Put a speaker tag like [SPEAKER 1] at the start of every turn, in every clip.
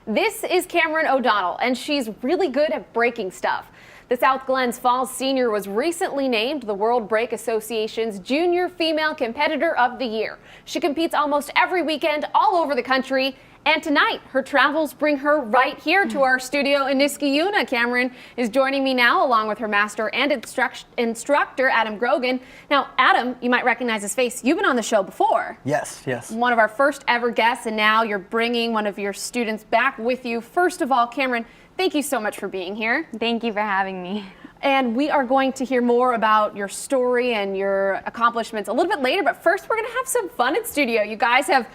[SPEAKER 1] This is Camryn O'Donnell, and she's really good at breaking stuff. The South Glens Falls senior was recently named the World Break Association's Junior Female Competitor of the Year. She competes almost every weekend all over the country, and tonight her travels bring her right here to our studio in Niskayuna. Camryn is joining me now along with her master and instructor, Adam Grogan. Now, Adam, you might recognize his face. You've been on the show before.
[SPEAKER 2] Yes.
[SPEAKER 1] One of our first ever guests, and now you're bringing one of your students back with you. First of all, Camryn, thank you so much for being here.
[SPEAKER 3] Thank you for having me.
[SPEAKER 1] And we are going to hear more about your story and your accomplishments a little bit later, but first we're going to have some fun in studio. You guys have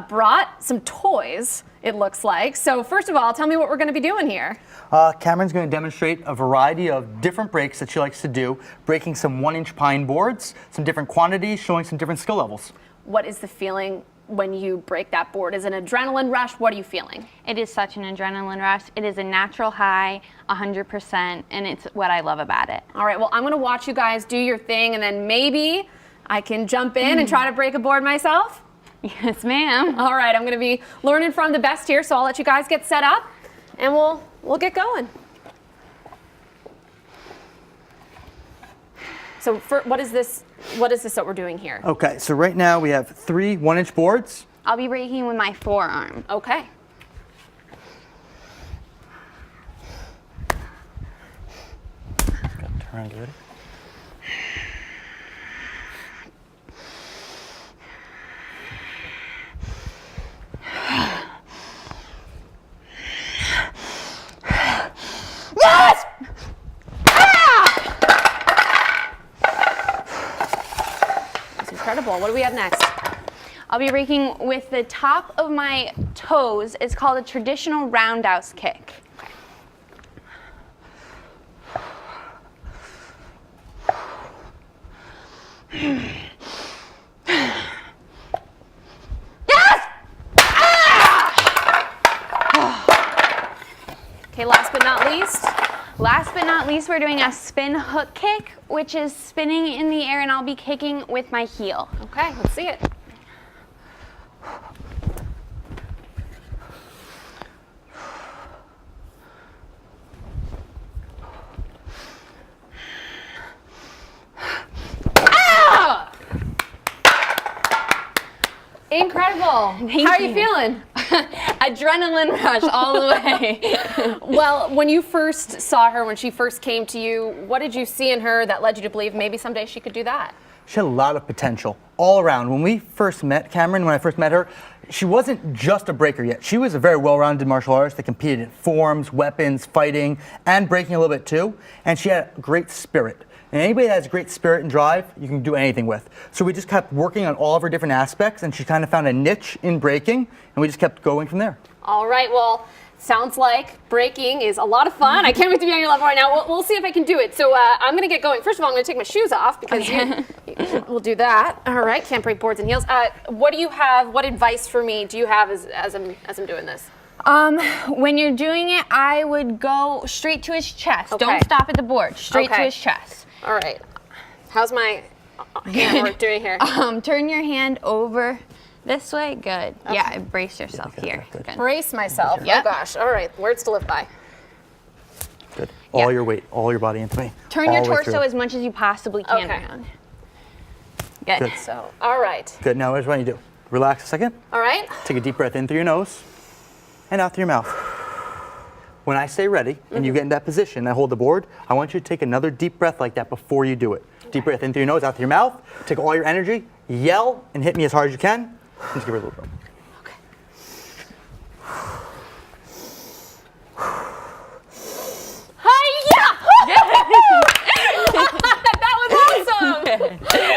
[SPEAKER 1] brought some toys, it looks like. So first of all, tell me what we're going to be doing here.
[SPEAKER 2] Camryn's going to demonstrate a variety of different breaks that she likes to do, breaking some 1-inch pine boards, some different quantities, showing some different skill levels.
[SPEAKER 1] What is the feeling when you break that board? Is it an adrenaline rush? What are you feeling?
[SPEAKER 3] It is such an adrenaline rush. It is a natural high, 100%, and it's what I love about it.
[SPEAKER 1] All right, well, I'm gonna watch you guys do your thing, and then maybe I can jump in and try to break a board myself.
[SPEAKER 3] Yes, ma'am.
[SPEAKER 1] All right, I'm gonna be learning from the best here, so I'll let you guys get set up, and we'll get going. So what is this that we're doing here?
[SPEAKER 2] Okay, so right now we have 3 1-inch boards.
[SPEAKER 3] I'll be breaking with my forearm.
[SPEAKER 1] Okay.
[SPEAKER 2] Turn around, get ready.
[SPEAKER 3] Yes!
[SPEAKER 1] Incredible. What do we have next?
[SPEAKER 3] I'll be breaking with the top of my toes. It's called a traditional roundhouse kick. Yes!
[SPEAKER 1] Okay, last but not least.
[SPEAKER 3] Last but not least, we're doing a spin hook kick, which is spinning in the air, and I'll be kicking with my heel.
[SPEAKER 1] Okay, let's see it. Ah! Incredible. How are you feeling?
[SPEAKER 3] Adrenaline rush all the way.
[SPEAKER 1] Well, when you first saw her, when she first came to you, what did you see in her that led you to believe maybe someday she could do that?
[SPEAKER 2] She had a lot of potential all around. When we first met Camryn, when I first met her, she wasn't just a breaker yet. She was a very well-rounded martial artist that competed in forms, weapons, fighting, and breaking a little bit too. And she had a great spirit. And anybody that has great spirit and drive, you can do anything with. So we just kept working on all of her different aspects, and she kind of found a niche in breaking, and we just kept going from there.
[SPEAKER 1] All right, well, sounds like breaking is a lot of fun. I can't wait to be on your level right now. We'll see if I can do it. So I'm going to get going. First of all, I'm going to take my shoes off because we'll do that. All right, can't break boards and heels. What do you have? What advice for me do you have as I'm doing this?
[SPEAKER 3] When you're doing it, I would go straight to his chest.
[SPEAKER 1] Okay.
[SPEAKER 3] Don't stop at the board. Straight to his chest.
[SPEAKER 1] All right. How's my hand work doing here?
[SPEAKER 3] Turn your hand over this way. Good. Okay. Yeah, brace yourself here.
[SPEAKER 2] Good.
[SPEAKER 1] Brace myself.
[SPEAKER 3] Yep.
[SPEAKER 1] Oh gosh. All right. Words to live by.
[SPEAKER 2] Good. All your weight, all your body into me.
[SPEAKER 3] Turn your torso as much as you possibly can around. Good.
[SPEAKER 1] So, all right.
[SPEAKER 2] Good. Now, here's what you do. Relax a second.
[SPEAKER 1] All right.
[SPEAKER 2] Take a deep breath in through your nose and out through your mouth. When I say ready and you get in that position, I hold the board, I want you to take another deep breath like that before you do it. Okay. Deep breath in through your nose, out through your mouth. Take all your energy, yell, and hit me as hard as you can. Just give her a little bit.
[SPEAKER 1] Okay. That was awesome!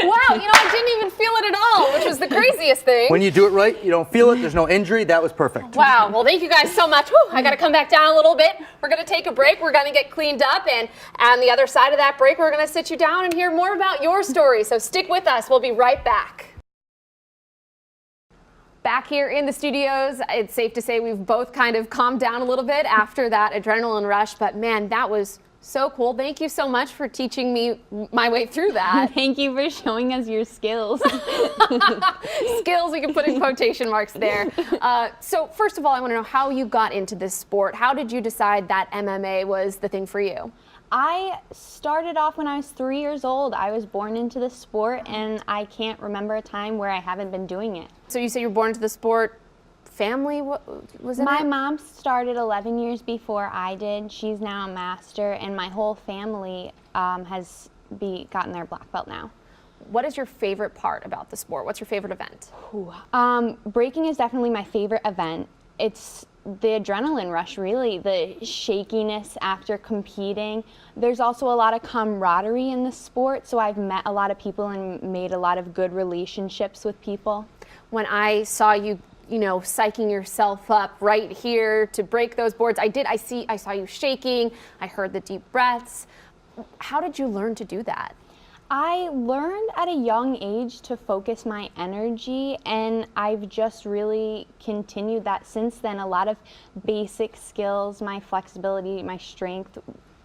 [SPEAKER 1] Wow, I didn't even feel it at all, which was the craziest thing.
[SPEAKER 2] When you do it right, you don't feel it, there's no injury, that was perfect.
[SPEAKER 1] Wow, well thank you guys so much. Whew, I gotta come back down a little bit. We're gonna take a break, we're gonna get cleaned up, and on the other side of that break, we're gonna sit you down and hear more about your story. So stick with us, we'll be right back. Back here in the studios, it's safe to say we've both kind of calmed down a little bit after that adrenaline rush, but man, that was So cool. Thank you so much for teaching me my way through that.
[SPEAKER 3] Thank you for showing us your skills.
[SPEAKER 1] Skills, we can put in quotation marks there. So first of all, I want to know how you got into this sport. How did you decide that MMA was the thing for you?
[SPEAKER 3] I started off when I was 3 years old. I was born into the sport, and I can't remember a time where I haven't been doing it.
[SPEAKER 1] So you say you're born into the sport. Family, what was it?
[SPEAKER 3] My mom started 11 years before I did. She's now a master, and my whole family has gotten their black belt now.
[SPEAKER 1] What is your favorite part about the sport? What's your favorite event?
[SPEAKER 3] Breaking is definitely my favorite event. It's the adrenaline rush, really, the shakiness after competing. There's also a lot of camaraderie in the sport, so I've met a lot of people and made a lot of good relationships with people.
[SPEAKER 1] When I saw you, psyching yourself up right here to break those boards, I saw you shaking, I heard the deep breaths. How did you learn to do that?
[SPEAKER 3] I learned at a young age to focus my energy, and I've just really continued that since then. A lot of basic skills, my flexibility, my strength,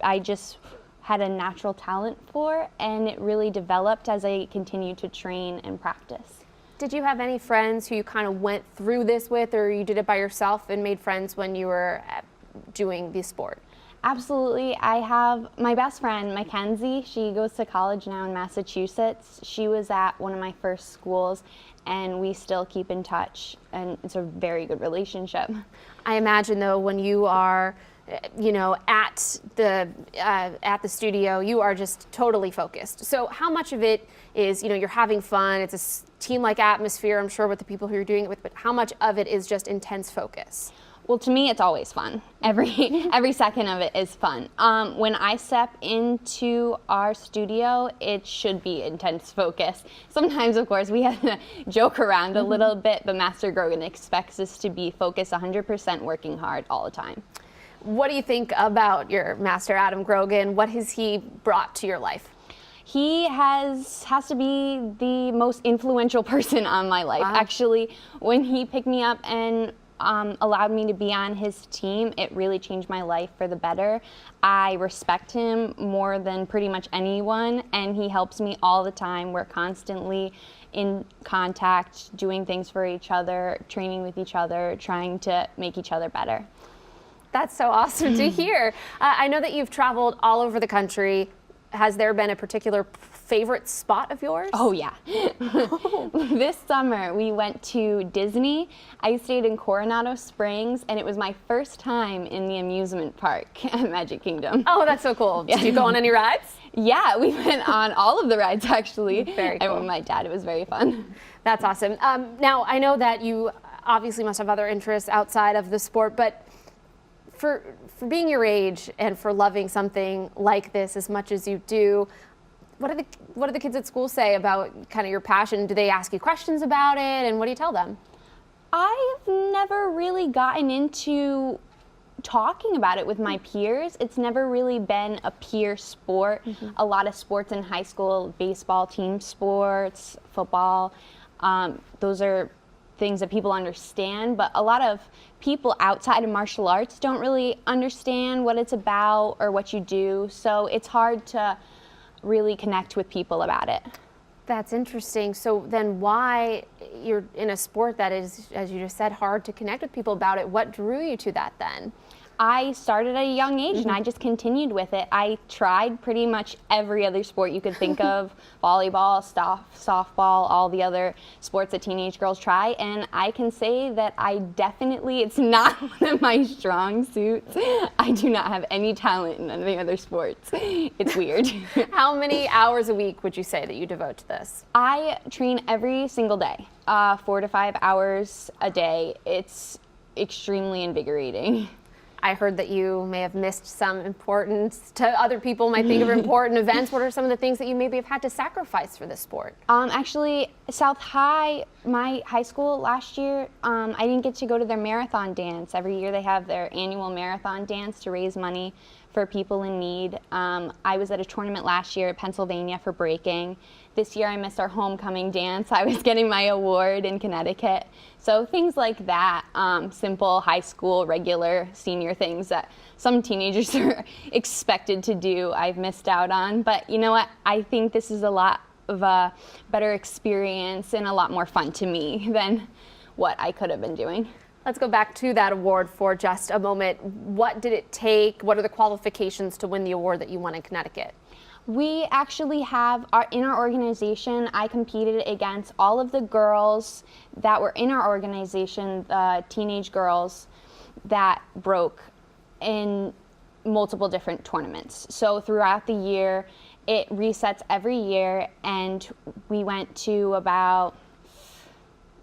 [SPEAKER 3] I just had a natural talent for, and it really developed as I continued to train and practice.
[SPEAKER 1] Did you have any friends who you kind of went through this with, or you did it by yourself and made friends when you were doing the sport?
[SPEAKER 3] Absolutely. I have my best friend, Mackenzie. She goes to college now in Massachusetts. She was at one of my first schools, and we still keep in touch, and it's a very good relationship.
[SPEAKER 1] I imagine, though, when you are at the studio, you are just totally focused. So how much of it is, you're having fun, it's a team-like atmosphere, I'm sure, with the people who you're doing it with, but how much of it is just intense focus?
[SPEAKER 3] Well, to me, it's always fun. Every second of it is fun. When I step into our studio, it should be intense focus. Sometimes, of course, we have to joke around a little bit, but Master Grogan expects us to be focused 100%, working hard all the time.
[SPEAKER 1] What do you think about your master, Adam Grogan? What has he brought to your life?
[SPEAKER 3] He has to be the most influential person on my life.
[SPEAKER 1] Wow.
[SPEAKER 3] Actually, when he picked me up and allowed me to be on his team, it really changed my life for the better. I respect him more than pretty much anyone, and he helps me all the time. We're constantly in contact, doing things for each other, training with each other, trying to make each other better.
[SPEAKER 1] That's so awesome to hear. I know that you've traveled all over the country. Has there been a particular favorite spot of yours?
[SPEAKER 3] Oh, yeah. This summer, we went to Disney. I stayed in Coronado Springs, and it was my first time in the amusement park at Magic Kingdom.
[SPEAKER 1] Oh, that's so cool. Did you go on any rides?
[SPEAKER 3] Yeah, we went on all of the rides, actually.
[SPEAKER 1] Very cool.
[SPEAKER 3] I went with my dad. It was very fun.
[SPEAKER 1] That's awesome. Now, I know that you obviously must have other interests outside of the sport, but for being your age and for loving something like this as much as you do, what do the kids at school say about kind of your passion? Do they ask you questions about it, and what do you tell them?
[SPEAKER 3] I've never really gotten into talking about it with my peers. It's never really been a peer sport. Mm-hmm. A lot of sports in high school, baseball, team sports, football, those are things that people understand, but a lot of people outside of martial arts don't really understand what it's about or what you do, so it's hard to really connect with people about it.
[SPEAKER 1] That's interesting. So then why you're in a sport that is, as you just said, hard to connect with people about it? What drew you to that then?
[SPEAKER 3] I started at a young age, and I just continued with it. I tried pretty much every other sport you could think of, volleyball, softball, all the other sports that teenage girls try, and I can say that it's not one of my strong suits. I do not have any talent in any other sports. It's weird.
[SPEAKER 1] How many hours a week would you say that you devote to this?
[SPEAKER 3] I train every single day, 4 to 5 hours a day. It's extremely invigorating.
[SPEAKER 1] I heard that you may have missed some important, to other people might think of important events. What are some of the things that you maybe have had to sacrifice for this sport?
[SPEAKER 3] Actually, South High, my high school last year, I didn't get to go to their marathon dance. Every year they have their annual marathon dance to raise money for people in need. I was at a tournament last year at Pennsylvania for breaking. This year I missed our homecoming dance. I was getting my award in Connecticut. So things like that, simple high school, regular senior things that some teenagers are expected to do, I've missed out on. But you know what? I think this is a lot of a better experience and a lot more fun to me than what I could have been doing.
[SPEAKER 1] Let's go back to that award for just a moment. What did it take? What are the qualifications to win the award that you won in Connecticut?
[SPEAKER 3] We actually have, in our organization, I competed against all of the girls that were in our organization, teenage girls that broke in multiple different tournaments. So throughout the year, it resets every year, and we went to about,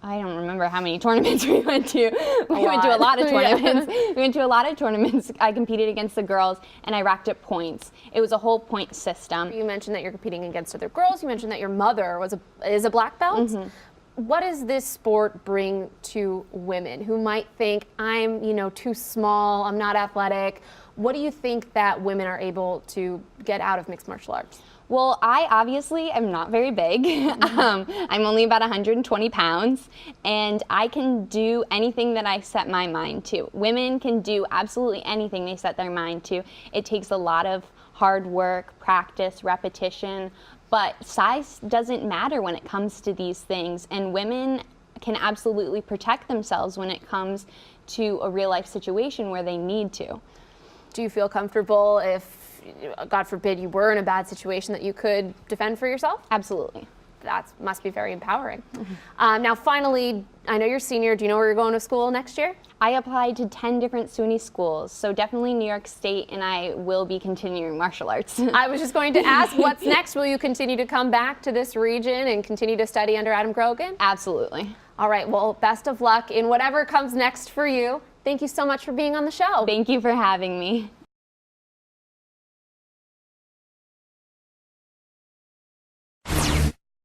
[SPEAKER 3] I don't remember how many tournaments we went to. We went to a lot of tournaments. We went to a lot of tournaments. I competed against the girls, and I racked up points. It was a whole point system.
[SPEAKER 1] You mentioned that you're competing against other girls. You mentioned that your mother is a black belt.
[SPEAKER 3] Mm-hmm.
[SPEAKER 1] What does this sport bring to women who might think, I'm, too small, I'm not athletic? What do you think that women are able to get out of mixed martial arts?
[SPEAKER 3] Well, I obviously am not very big. I'm only about 120 pounds, and I can do anything that I set my mind to. Women can do absolutely anything they set their mind to. It takes a lot of hard work, practice, repetition, but size doesn't matter when it comes to these things, and women can absolutely protect themselves when it comes to a real-life situation where they need to.
[SPEAKER 1] Do you feel comfortable if, God forbid, you were in a bad situation that you could defend for yourself?
[SPEAKER 3] Absolutely.
[SPEAKER 1] That must be very empowering. Now, finally, I know you're a senior. Do you know where you're going to school next year?
[SPEAKER 3] I applied to 10 different SUNY schools, so definitely New York State, and I will be continuing martial arts.
[SPEAKER 1] I was just going to ask, what's next? Will you continue to come back to this region and continue to study under Adam Grogan?
[SPEAKER 3] Absolutely.
[SPEAKER 1] All right, well, best of luck in whatever comes next for you. Thank you so much for being on the show.
[SPEAKER 3] Thank you for having me.